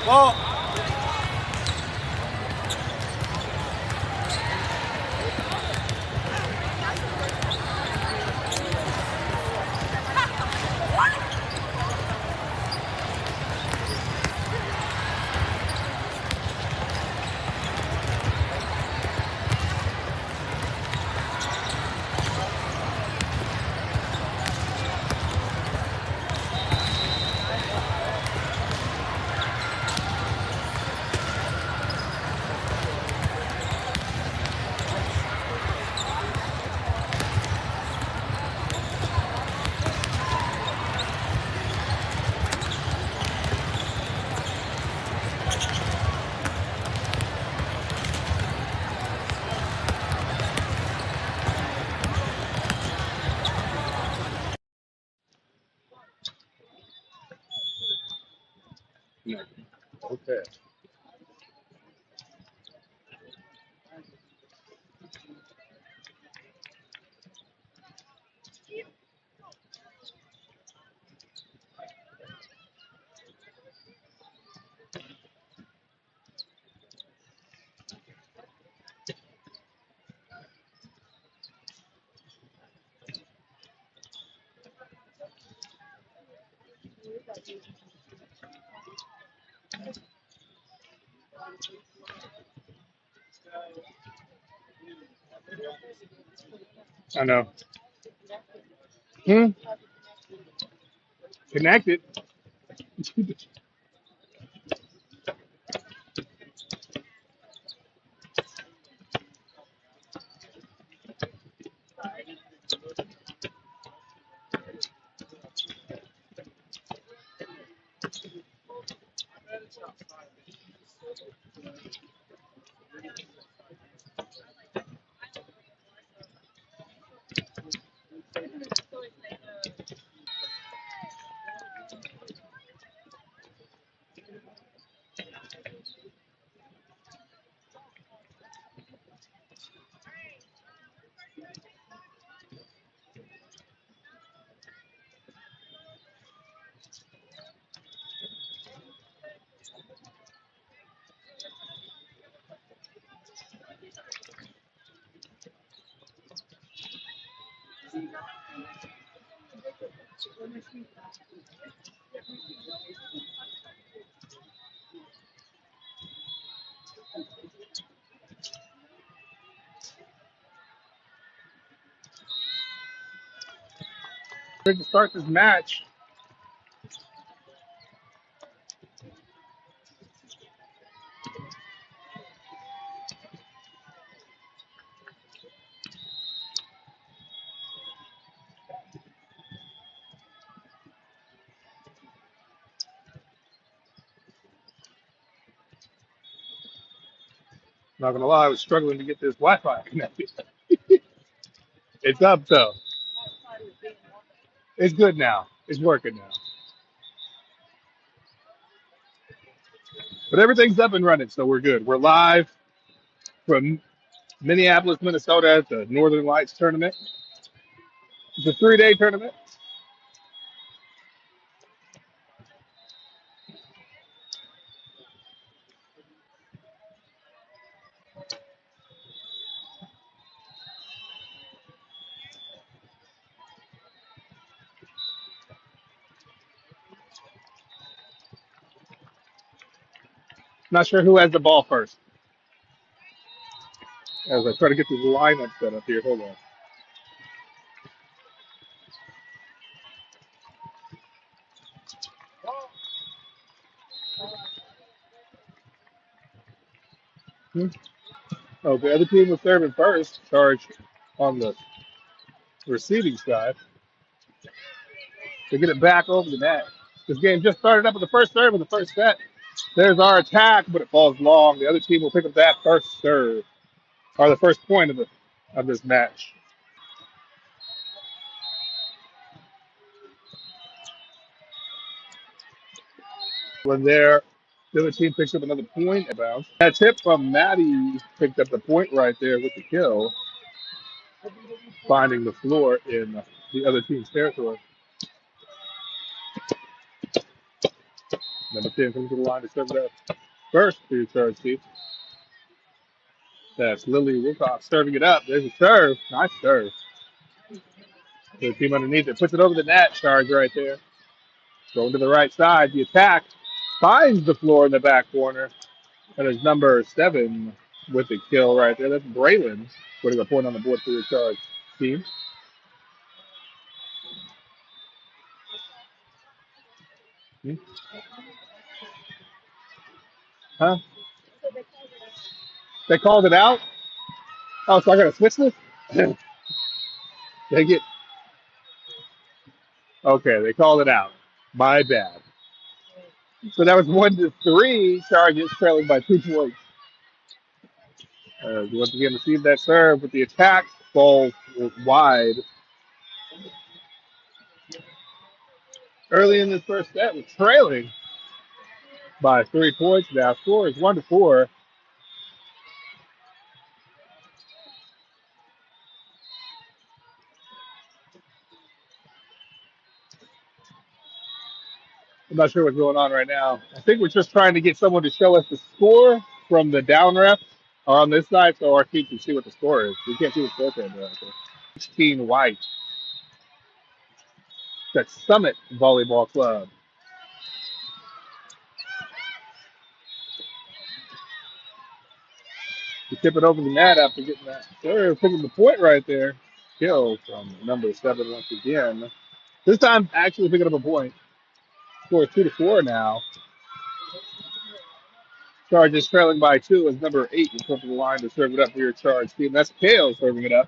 Ball. Okay. I know. Connected. Ready to start this match. Not gonna lie, I was struggling to get this Wi-Fi connected. It's up though. It's good now. It's working now. But everything's up and running, so we're good. We're live from Minneapolis, Minnesota at the Northern Lights tournament. It's a 3-day tournament. Not sure who has the ball first. As I try to get this lineup set up here. Hold on. Hmm. Oh, the other team was serving first. Charge on the receiving side to get it back over the net. This game just started up with the first serve of the first set. There's our attack, but it falls long. The other team will pick up that first serve, or the first point of this match. When there, the other team picks up another point about. That tip from Maddie picked up the point right there with the kill, finding the floor in the other team's territory. Number 10 comes to the line to serve it up first for your charge team. That's Lily Wilcox serving it up. There's a serve. Nice serve. The team underneath it puts it over the net. Charge right there. Going to the right side. The attack finds the floor in the back corner. That is number 7 with the kill right there. That's Braylon putting a point on the board for your charge team. Hmm? Huh? They called it out? Oh, so I got to switch this? They get okay. They called it out. My bad. So that was 1-3. Charges trailing by 2 points. Once again, received that serve with the attack. Ball wide. Early in this first set, we're trailing by 3 points. Now score is 1-4. I'm not sure what's going on right now. I think we're just trying to get someone to show us the score from the down ref or on this side so our team can see what the score is. We can't see the score right there. 16 white. That's Summit Volleyball Club. We tip it over the net after getting that serve, picking the point right there. Kill from number 7 once again. This time, actually picking up a point. Score 2-4 now. Charge is trailing by 2 as number 8 will come to the line to serve it up for your charge team. That's Kale serving it up.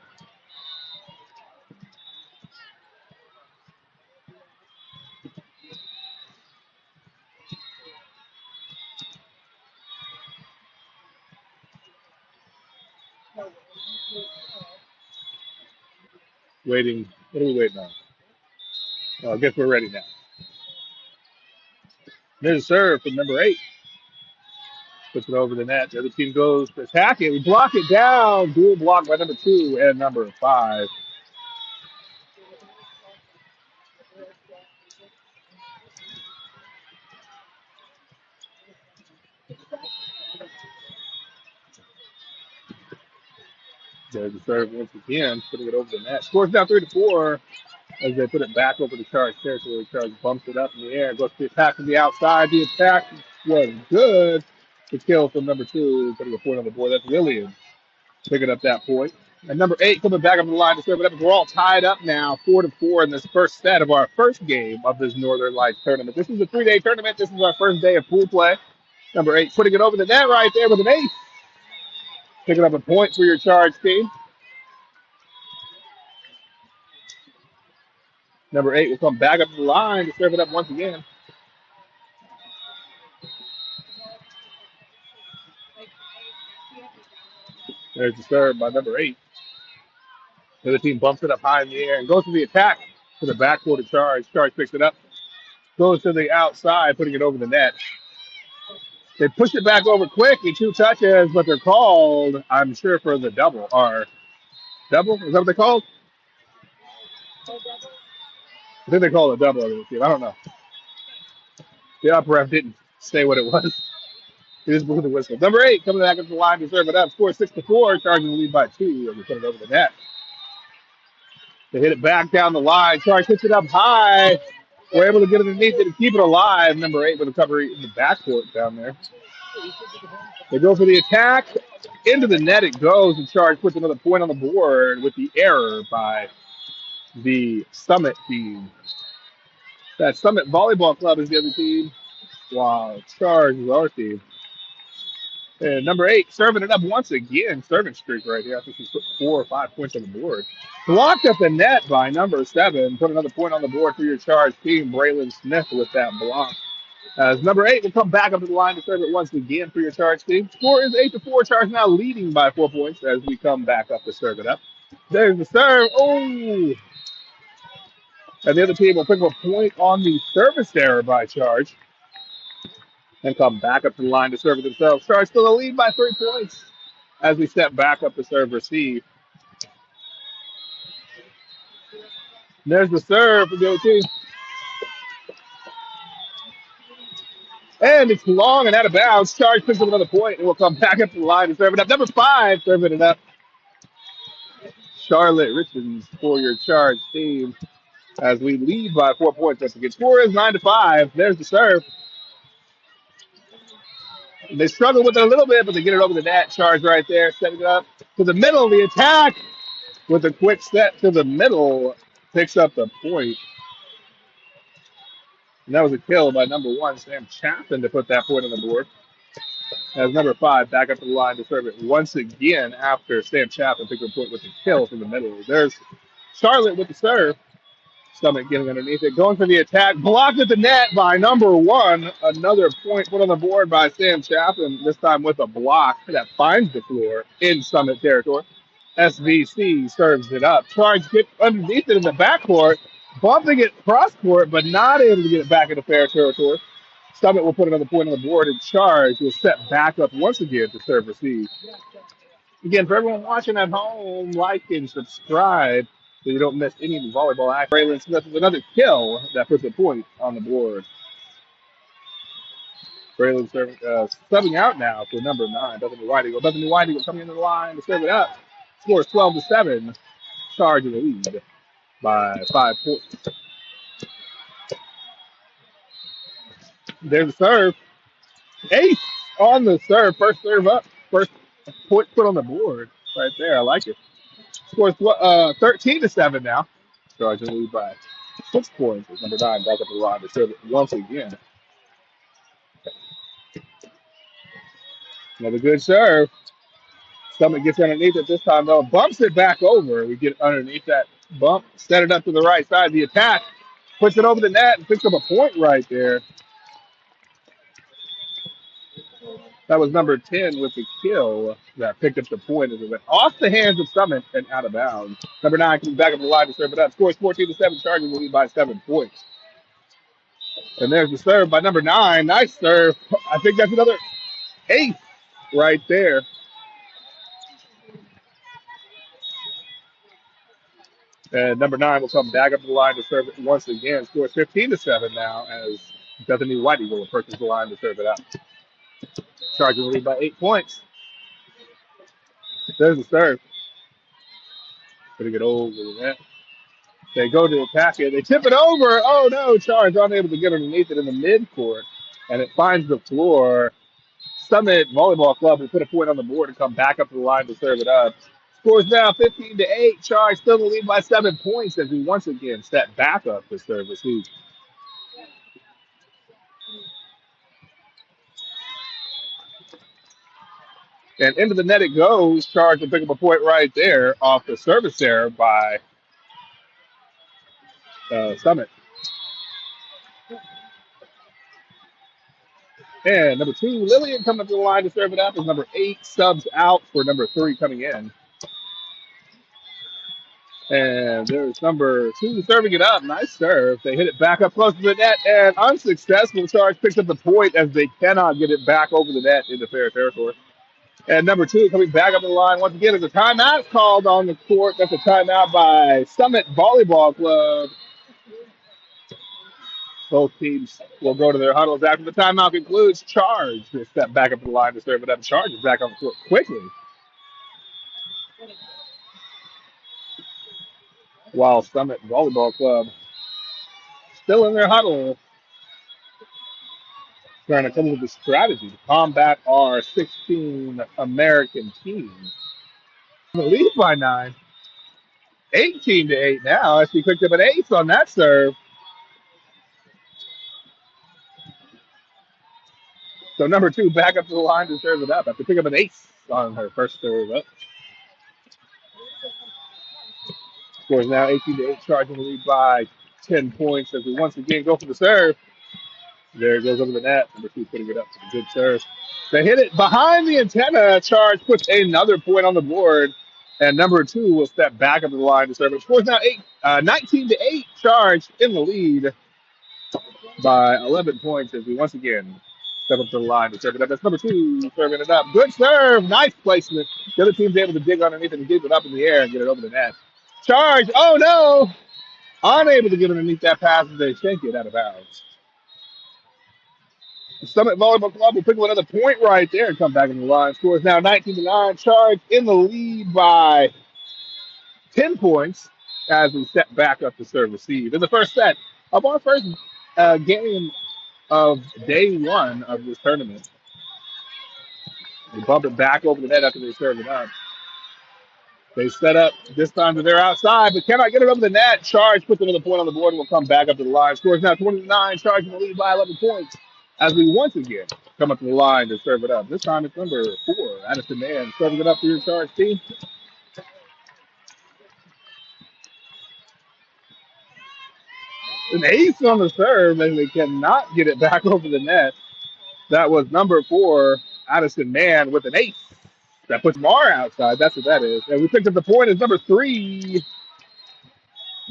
Waiting. What are we waiting on? Oh, I guess we're ready now. There's a serve from number 8. Puts it over the net. The other team goes to attack it. We block it down. Dual block by number 2 and number 5. There's a serve once again, putting it over the net. Scores now 3-4 as they put it back over the Charge territory. Charge bumps it up in the air. Goes to the attack from the outside. The attack was good. The kill from number 2, putting a point on the board. That's Lillian picking up that point. And number 8 coming back up the line to serve it up. We're all tied up now, 4-4 in this first set of our first game of this Northern Lights tournament. This is a 3-day tournament. This is our first day of pool play. Number 8 putting it over the net right there with an ace. Picking up a point for your Charge team. Number 8 will come back up the line to serve it up once again. There's the serve by number 8. The other team bumps it up high in the air and goes to the attack to the backcourt of Charge. Charge picks it up, goes to the outside, putting it over the net. They push it back over quick in 2 touches, but they're called, I'm sure, for the double. Or double? Is that what they called? I think they called it a double on this team. I don't know. The up ref didn't say what it was. He just blew the whistle. Number 8 coming back up the line to serve it up. Score 6-4. Charging the lead by 2 as we put it over the net. They hit it back down the line. Charge hits it up high. We're able to get underneath it and keep it alive. Number 8 with a recovery in the backcourt down there. They go for the attack. Into the net it goes, and Charge puts another point on the board with the error by the Summit team. That Summit Volleyball Club is the other team, while Charge is our team. And number 8 serving it up once again. Serving streak right here. I think she's put 4 or 5 points on the board. Blocked at the net by number 7. Put another point on the board for your Charge team. Braylon Smith with that block. As number 8 will come back up to the line to serve it once again for your Charge team. Score is 8-4. Charge now leading by 4 points as we come back up to serve it up. There's the serve. Oh! And the other team will pick up a point on the service error by Charge and come back up to the line to serve it themselves. Charge still a lead by 3 points as we step back up to serve receive. And there's the serve for the other team. And it's long and out of bounds. Charge picks up another point and will come back up to the line and serve it up. Number 5 serving it up. Charlotte Richards for your Charge team as we lead by 4 points. Once again, score is 9-5. There's the serve. They struggle with it a little bit, but they get it over the net. Charge right there, setting it up to the middle. The attack with a quick set to the middle picks up the point. And that was a kill by number 1, Sam Chaffin, to put that point on the board. As number 5 back up to the line to serve it once again after Sam Chaffin picked up a point with the kill from the middle. There's Charlotte with the serve. Stomach getting underneath it, going for the attack, blocked at the net by number 1. Another point put on the board by Sam Chaffin, this time with a block that finds the floor in Summit territory. SVC serves it up. Charge gets underneath it in the backcourt, bumping it cross court, but not able to get it back into fair territory. Summit will put another point on the board, and Charge will step back up once again to serve receive. Again, for everyone watching at home, like and subscribe so you don't miss any of the volleyball action. Braylon Smith with another kill that puts a point on the board. Braylon subbing out now for number 9, Bethany Whiting. Bethany Whiting coming into the line to serve it up. Scores 12-7. Charge in the lead by 5 points. There's the serve. Ace on the serve. First serve up. First point put on the board right there. I like it. Scores 13-7 now. Charge in the lead by 6 points. As number 9 back up the line to serve it once again. Another good serve. Stomach gets underneath it this time, though. Bumps it back over. We get underneath that bump, set it up to the right side. The attack puts it over the net and picks up a point right there. That was number 10 with the kill that picked up the point as it went off the hands of Summit and out of bounds. Number 9 comes back up the line to serve it up. Scores 14-7. Charging the lead by 7 points. And there's the serve by number 9. Nice serve. I think that's another ace right there. And number 9 will come back up to the line to serve it once again. Scores 15-7 now as Bethany Whitey will approach the line to serve it out. Charging the lead by 8 points. There's the serve. Gonna get over the net. They go to attack it. They tip it over. Oh no, Charge unable to get underneath it in the midcourt. And it finds the floor. Summit Volleyball Club will put a point on the board and come back up to the line to serve it up. Scores now 15-8. Charge still in the lead by 7 points as we once again step back up to serve receive. And into the net it goes. Charge will pick up a point right there off the service error by Summit. And number 2, Lillian coming up to the line to serve it up as number 8 subs out for number 3 coming in. And there's number 2 serving it up. Nice serve. They hit it back up close to the net and unsuccessful. Charge picks up the point as they cannot get it back over the net into fair territory. And number 2 coming back up the line once again as a timeout called on the court. That's a timeout by Summit Volleyball Club. Both teams will go to their huddles after the timeout concludes. Charge will step back up to the line to serve it up. Charge is back on the court quickly. While Summit Volleyball Club still in their huddle, trying to come up with a strategy to combat our 16 American teams. The lead by 9. 18-8 now as he picked up an ace on that serve. So number 2 back up to the line to serve it up after pick up an ace on her first serve up. Scores now 18-8, charging the lead by 10 points as we once again go for the serve. There it goes over the net. Number 2 putting it up for a good serve. They hit it behind the antenna. Charge puts another point on the board. And number 2 will step back up to the line to serve it. Scores now 19-8. Charge in the lead by 11 points as we once again step up to the line to serve it up. That's number 2 serving it up. Good serve. Nice placement. The other team's able to dig underneath and get it up in the air and get it over the net. Charge. Oh, no. Unable to get underneath that pass as they shank it out of bounds. Summit Volleyball Club will pick up another point right there and come back in the line. Score is now 19-9. Charge in the lead by 10 points as we set back up to serve receive. In the first set of our first game of day one of this tournament, we bump it back over the net after they serve it up. They set up this time to their outside, but cannot get it over the net. Charge puts another point on the board and will come back up to the line. Scores now 29. Charge in the lead by 11 points as we once again come up to the line to serve it up. This time it's number 4, Addison Mann, serving it up for your Charge team. An ace on the serve, and they cannot get it back over the net. That was number 4, Addison Mann, with an ace. That puts Mar outside. That's what that is. And we picked up the point as number 3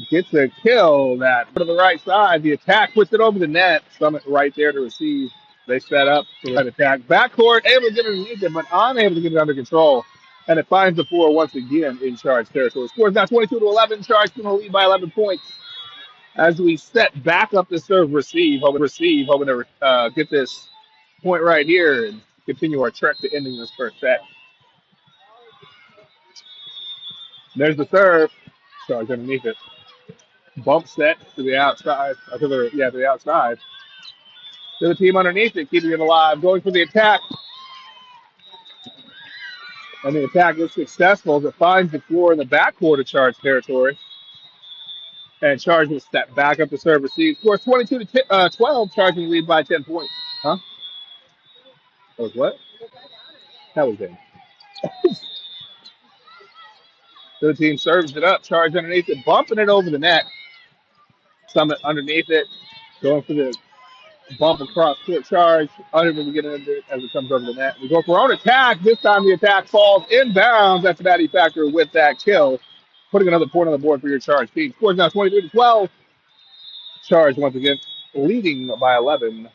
gets a kill. That to the right side. The attack puts it over the net. Summit right there to receive. They set up for that attack. Backcourt, able to get it underneath it, but unable to get it under control. And it finds the 4 once again in Charge territory. Scores now 22-11. Charge in the lead by 11 points. As we set back up the serve receive, hoping to get this point right here and continue our trek to ending this first set. There's the serve. Charge underneath it. Bump set to the outside. To the outside. To the team underneath it, keeping it alive. Going for the attack. And the attack is successful as it finds the floor in the backcourt of Charge territory. And Charge will step back up to serve receive. Scores 22-12. Charging lead by 10 points. Huh? That was what? That was it. The team serves it up. Charge underneath it, bumping it over the net. Summit underneath it, going for the bump across court. Charge, unable to get under it as it comes over the net. We go for our own attack. This time the attack falls inbounds. That's a batty factor with that kill, putting another point on the board for your Charge team. Scores now 23-12. Charge once again leading by 11.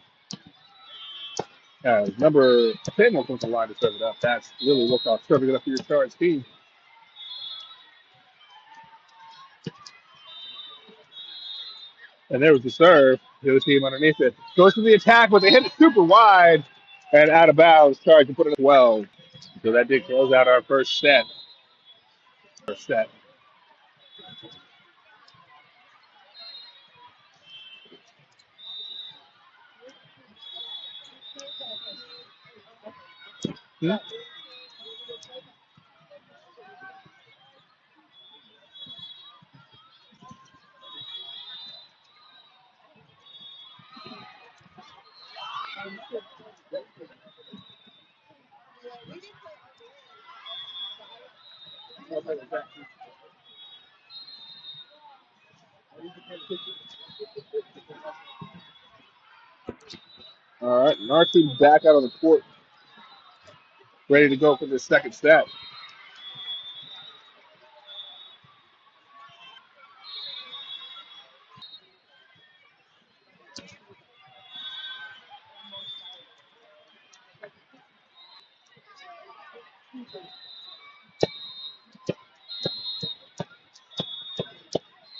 Number 10 will come to the line to serve it up. That's really Wilcox serving it up for your Charge team. And there was the serve. The other team underneath it goes to the attack, but they hit it super wide and out of bounds. Charge to put it at 12. So that did close out our first set. Hmm? All right, and our team's back out on the court, ready to go for the second set.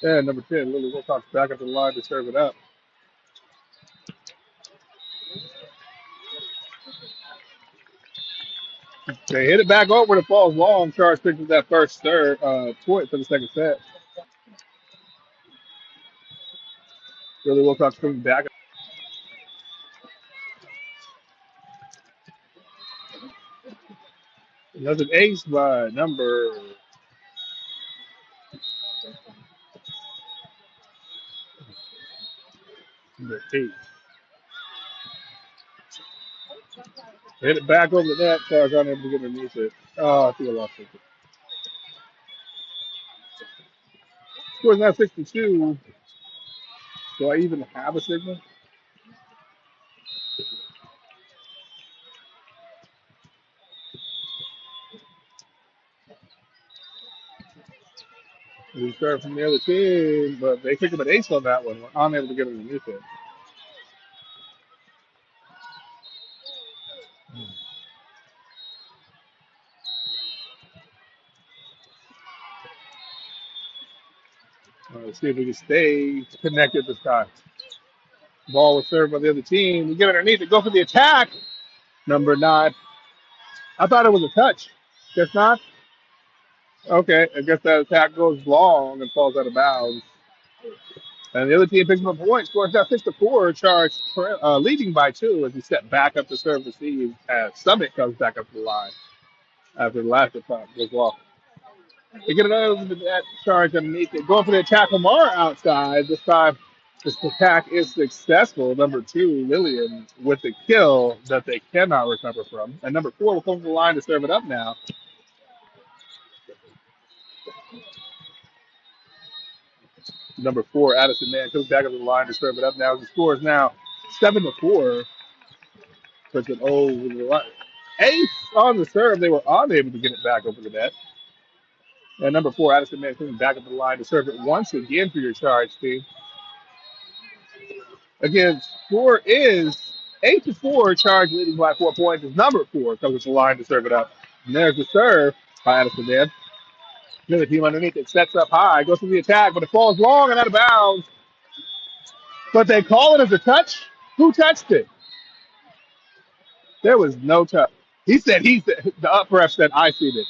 And number 10, Lily Wilcox back up the line to serve it up. They hit it back over and it falls long. Charge picks up that first point for the second set. Lily Wilcox coming back. That's an ace by number 8. Hit it back over the net. Charge unable to get underneath it. Oh, I think I lost it. Scores now 62. Do I even have a signal? We start from the other team, but they picked up an ace on that one. We're unable to get underneath it. Let's see if we can stay connected this time. Ball was served by the other team. We get underneath it. Go for the attack. Number 9. I thought it was a touch. Guess not. Okay, I guess that attack goes long and falls out of bounds. And the other team picks up a point, scores now 6-4, charge leading by 2 as we step back up to serve the receive as Summit comes back up to the line after the last attempt goes off. They get another that charge underneath it. Going for the attack from our outside. This time, this attack is successful. Number 2, Lillian, with the kill that they cannot recover from. And number 4 will come to the line to serve it up now. Number 4, Addison Man, comes back up to the line to serve it up now. The score is now 7-4. Puts it over the line. Ace on the serve. They were unable to get it back over the net. And number 4, Addison Man, coming back up to the line to serve it once again for your charge team. Again, score is 8-4. Charge leading by 4 points. Is number 4 comes to the line to serve it up. And there's the serve by Addison Man. The other team underneath it sets up high, goes for the attack, but it falls long and out of bounds. But they call it as a touch. Who touched it? There was no touch. He said the up ref said I seen it.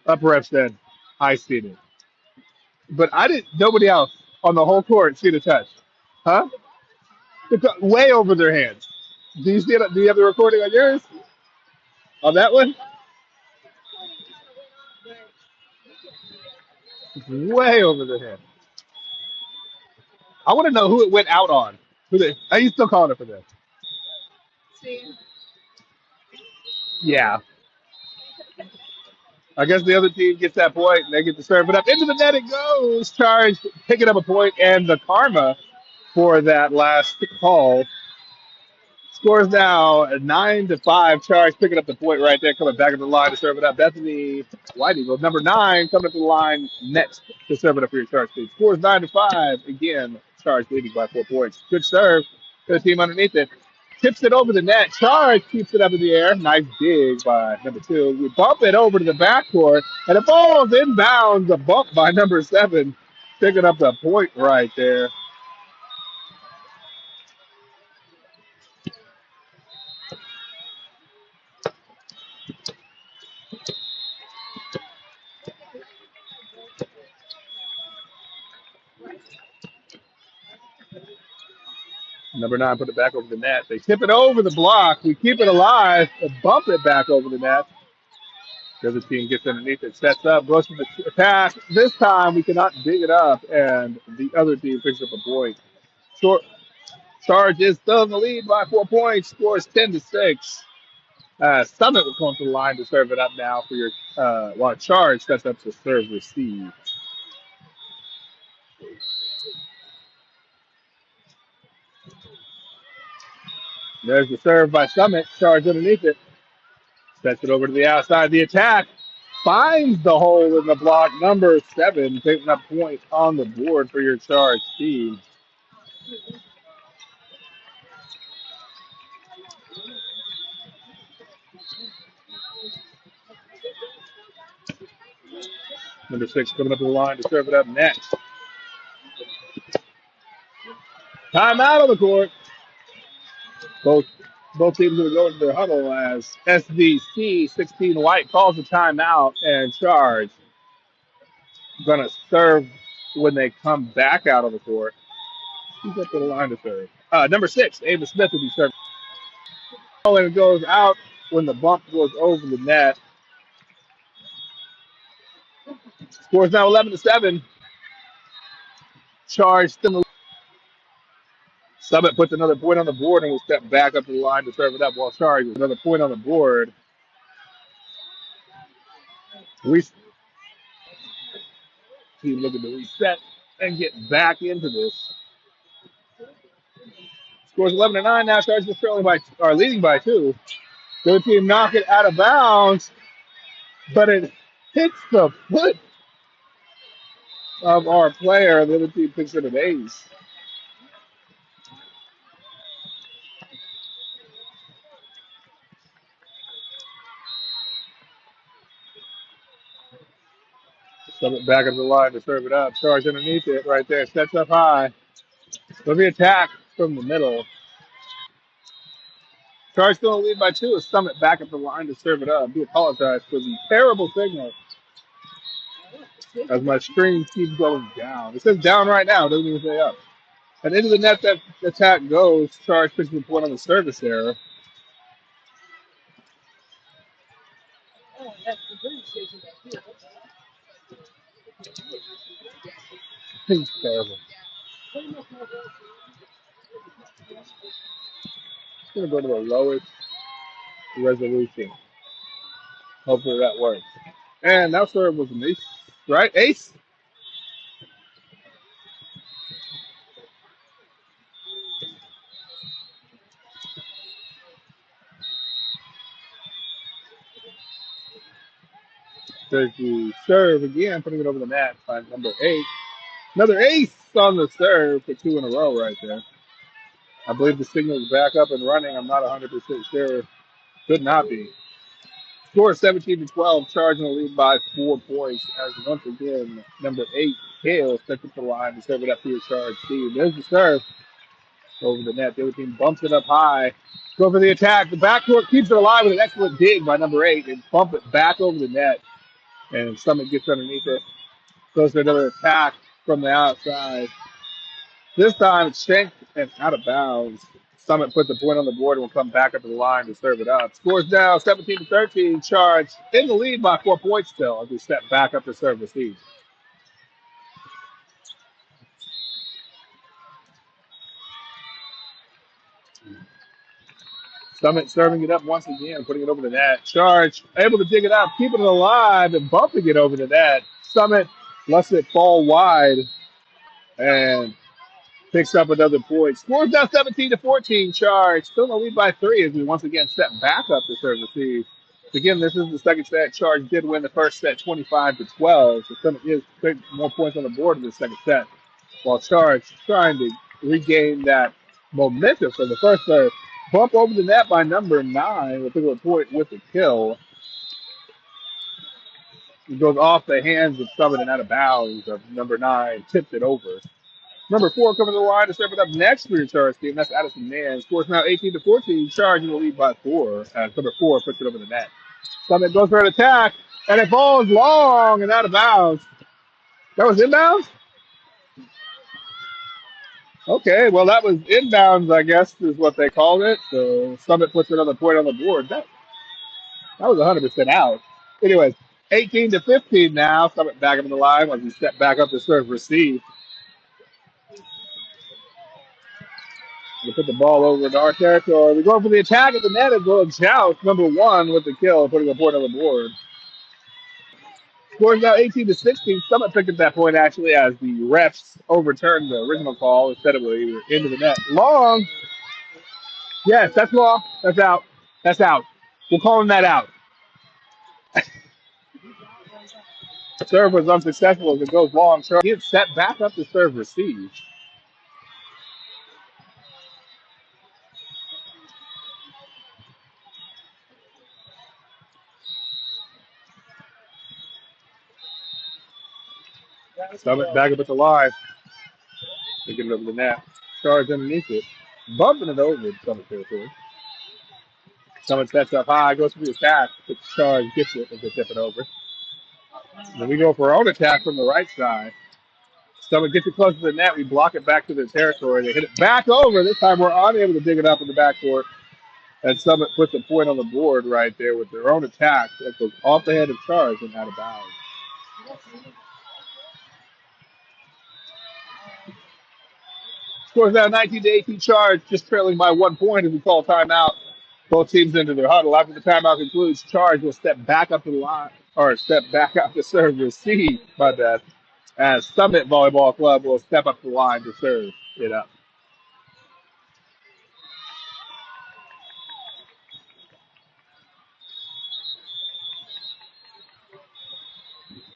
Up ref said I seen it. But I didn't. Nobody else on the whole court see the touch, huh? It's way over their heads. Do you see it? Do you have the recording on yours? On that one? It's way over their head. I want to know who it went out on. Are you still calling it for this? Yeah. I guess the other team gets that point and they get to serve it up. Into the net it goes. Charge picking up a point and the karma for that last call. Scores now 9-5. Charge picking up the point right there, coming back up the line to serve it up. Bethany White Eagles, number 9, coming up to the line next to serve it up for your Charge team. Scores 9-5. Again, Charge leading by 4 points. Good serve to the team underneath it. Tips it over the net. Charge keeps it up in the air. Nice dig by number 2. We bump it over to the backcourt, and it falls inbounds. A bump by number 7, picking up the point right there. Number 9 put it back over the net. They tip it over the block. We keep it alive and bump it back over the net. The other team gets underneath it, sets up, goes for the attack. This time we cannot dig it up, and the other team picks up a point. Short Charge is still in the lead by 4 points. Scores 10-6. Summit will come to the line to serve it up now for your while Charge sets up to serve receive. There's the serve by Summit. Charge underneath it. Sets it over to the outside. The attack finds the hole in the block. Number 7 taking up point on the board for your Charge team. Number 6 coming up to the line to serve it up next. Timeout on the court. Both teams will go into their huddle as SVC 16 White calls a timeout and Charge going to serve when they come back out on the court. Who's up to the line to serve? Number 6, Ava Smith will be serving. And it goes out when the bump goes over the net. Scores now 11-7. Charge still. Summit puts another point on the board and will step back up to the line to serve it up while Charge with another point on the board. We keep looking to reset and get back into this. Scores 11-9 now. Charge is leading by 2. The other team knock it out of bounds, but it hits the foot of our player. The other team picks it an ace. Summit back up the line to serve it up. Charge underneath it right there. Sets up high. So the attack from the middle. Charge still lead by 2. Summit back up the line to serve it up. I do apologize for the terrible signal as my screen keeps going down. It says down right now. It doesn't even say up. And into the net that attack goes. Charge picks the point on the service error. It's terrible. I'm going to go to the lowest resolution. Hopefully that works. And that serve was an ace, right? Ace? There's the serve again, putting it over the net by number 8. Another ace on the serve for 2 in a row right there. I believe the signal is back up and running. I'm not 100% sure. Could not be. Score 17-12, charging the lead by 4 points as once again, number 8, Kale, steps up the line to serve it up to your charge team. There's the serve over the net. The other team bumps it up high. Go for the attack. The backcourt keeps it alive with an excellent dig by number 8 and bump it back over the net. And Summit gets underneath it. Goes for another attack from the outside. This time it's shanked and out of bounds. Summit put the point on the board and will come back up to the line to serve it up. Scores now 17-13. Charge in the lead by 4 points still as we step back up to serve the seed. Summit serving it up once again, putting it over the net. Charge able to dig it up, keeping it alive, and bumping it over the net. Summit lets it fall wide and picks up another point. Scores now 17-14. Charge still in the lead by 3 as we once again step back up to serve the seed. Again, this is the second set. Charge did win the first set 25-12. So Summit is putting more points on the board in the second set, while Charge trying to regain that momentum from the first serve. Bump over the net by number 9. We'll pick up a point with the kill. It goes off the hands of Summit and out of bounds of number 9. Tipped it over. Number 4 coming to the line to serve it up next for your Charge team. That's Addison Mann. Scores now 18-14. Charge in the lead by 4 as number 4 puts it over the net. Summit goes for an attack, and it falls long and out of bounds. That was inbounds? Okay, well, that was inbounds, I guess, is what they called it. So Summit puts another point on the board. That was 100% out. Anyways, 18-15 now. Summit back up in the line as we step back up to serve receive. We put the ball over into our territory. We go for the attack at the net as well. Joust, number 1 with the kill, putting a point on the board. Scores now 18-16. Summit picked up that point actually as the refs overturned the original call instead of into the net. Long. Yes, that's long. That's out. That's out. We're calling that out. Serve was unsuccessful as it goes long. He is set back up to serve receive. Summit back up at the line. Taking it over the net. Charge underneath it. Bumping it over in Summit territory. Summit sets up high, goes for the attack. The Charge gets it and they tip it over. Then we go for our own attack from the right side. Summit gets it close to the net. We block it back to their territory. They hit it back over. This time we're unable to dig it up in the backcourt. And Summit puts a point on the board right there with their own attack that goes off the head of Charge and out of bounds. Scores now 19-18 Charge, just trailing by 1 point as we call timeout. Both teams into their huddle. After the timeout concludes, Charge will step back up to the line, or step back out to serve receive, my bad, as Summit Volleyball Club will step up the line to serve it up.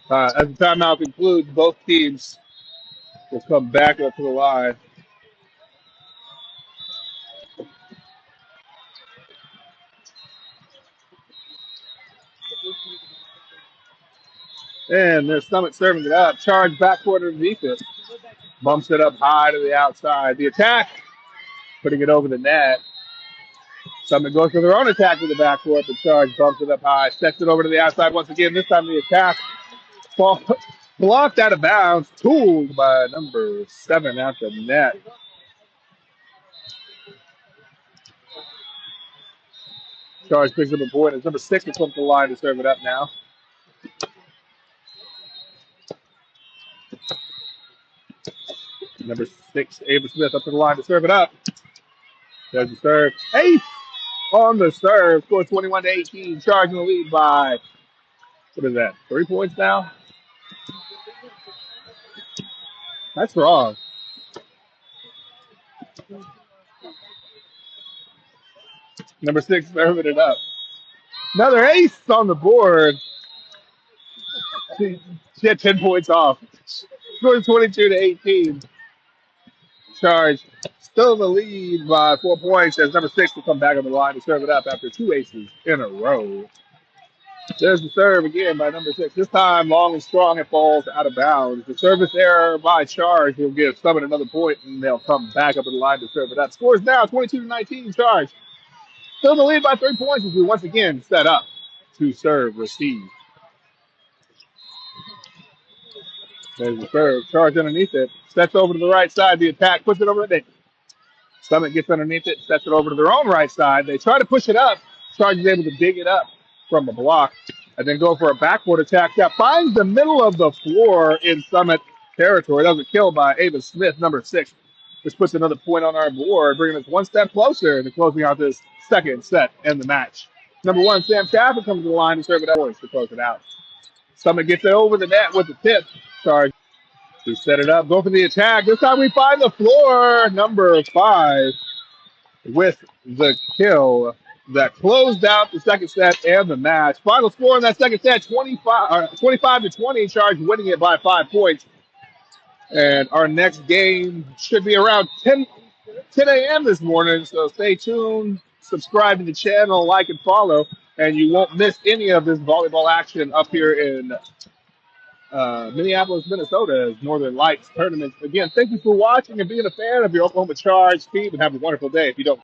As the timeout concludes, both teams will come back up to the line. And there's Summit serving it up. Charge backcourt underneath it. Bumps it up high to the outside. The attack, putting it over the net. Summit goes for their own attack to the backcourt, but Charge bumps it up high, sets it over to the outside once again. This time the attack fall, blocked out of bounds, tooled by number 7 at the net. Charge picks up a point. It's number 6 that's up the line to serve it up now. Number 6, Ava Smith up to the line to serve it up. There's the serve. Ace on the serve. Score 21-18. Charge in the lead by, what is that, 3 points now? That's wrong. Number 6 serving it up. Another ace on the board. She had 10 points off. Scores 22-18. Charge still in the lead by 4 points as number 6 will come back on the line to serve it up after 2 aces in a row. There's the serve again by number 6. This time long and strong, it falls out of bounds. The service error by Charge will give Summit another point, and they'll come back up on the line to serve it up. Scores now 22-19. Charge still in the lead by 3 points as we once again set up to serve receive. There's the serve. Charge underneath it. Sets over to the right side. The attack puts it over the net. Summit gets underneath it, sets it over to their own right side. They try to push it up. Charge is able to dig it up from a block and then go for a backboard attack that finds the middle of the floor in Summit territory. That was a kill by Ava Smith, number 6. This puts another point on our board, bringing us one step closer to closing out this second set and the match. Number 1, Sam Chaffin comes to the line to serve it up to close it out. Summit gets it over the net with the tip. Charge to set it up. Go for the attack. This time we find the floor. Number 5 with the kill that closed out the second set and the match. Final score in that second set, 25-20. Charge winning it by 5 points. And our next game should be around 10 a.m. this morning. So stay tuned. Subscribe to the channel, like and follow, and you won't miss any of this volleyball action up here in Minneapolis, Minnesota, as Northern Lights tournament. Again, thank you for watching and being a fan of your OKCharge team, and have a wonderful day. If you don't